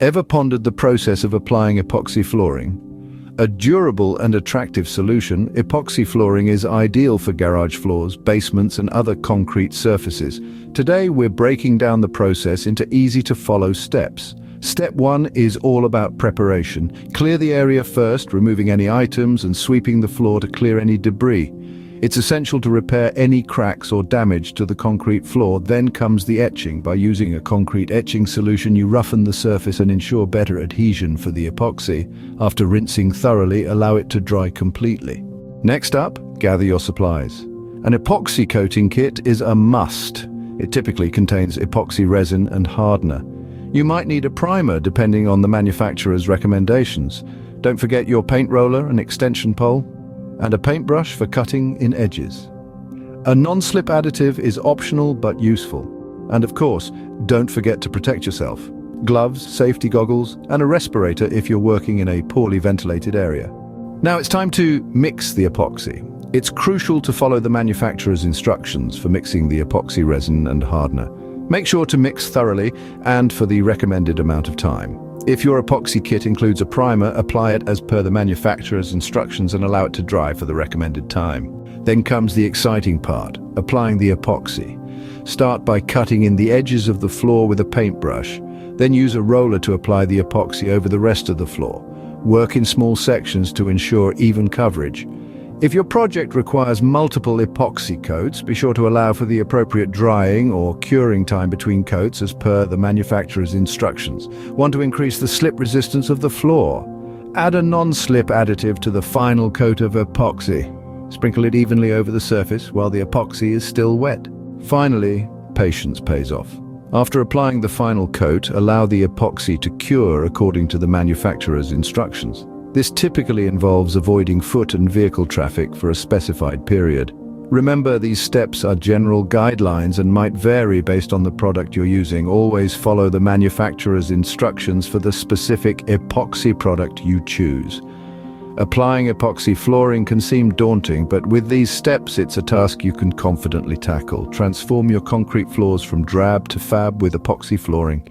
Ever pondered the process of applying epoxy flooring? A durable and attractive solution, epoxy flooring is ideal for garage floors, basements, and other concrete surfaces. Today, we're breaking down the process into easy-to-follow steps. Step 1 is all about preparation. Clear the area first, removing any items and sweeping the floor to clear any debris. It's essential to repair any cracks or damage to the concrete floor. Then comes the etching. By using a concrete etching solution, you roughen the surface and ensure better adhesion for the epoxy. After rinsing thoroughly, allow it to dry completely. Next up, gather your supplies. An epoxy coating kit is a must. It typically contains epoxy resin and hardener. You might need a primer depending on the manufacturer's recommendations. Don't forget your paint roller, an extension pole, and a paintbrush for cutting in edges. A non-slip additive is optional but useful. And of course, don't forget to protect yourself. Gloves, safety goggles, and a respirator if you're working in a poorly ventilated area. Now it's time to mix the epoxy. It's crucial to follow the manufacturer's instructions for mixing the epoxy resin and hardener. Make sure to mix thoroughly and for the recommended amount of time. If your epoxy kit includes a primer, apply it as per the manufacturer's instructions and allow it to dry for the recommended time. Then comes the exciting part, applying the epoxy. Start by cutting in the edges of the floor with a paintbrush. Then use a roller to apply the epoxy over the rest of the floor. Work in small sections to ensure even coverage. If your project requires multiple epoxy coats, be sure to allow for the appropriate drying or curing time between coats as per the manufacturer's instructions. Want to increase the slip resistance of the floor? Add a non-slip additive to the final coat of epoxy. Sprinkle it evenly over the surface while the epoxy is still wet. Finally, patience pays off. After applying the final coat, allow the epoxy to cure according to the manufacturer's instructions. This typically involves avoiding foot and vehicle traffic for a specified period. Remember, these steps are general guidelines and might vary based on the product you're using. Always follow the manufacturer's instructions for the specific epoxy product you choose. Applying epoxy flooring can seem daunting, but with these steps, it's a task you can confidently tackle. Transform your concrete floors from drab to fab with epoxy flooring.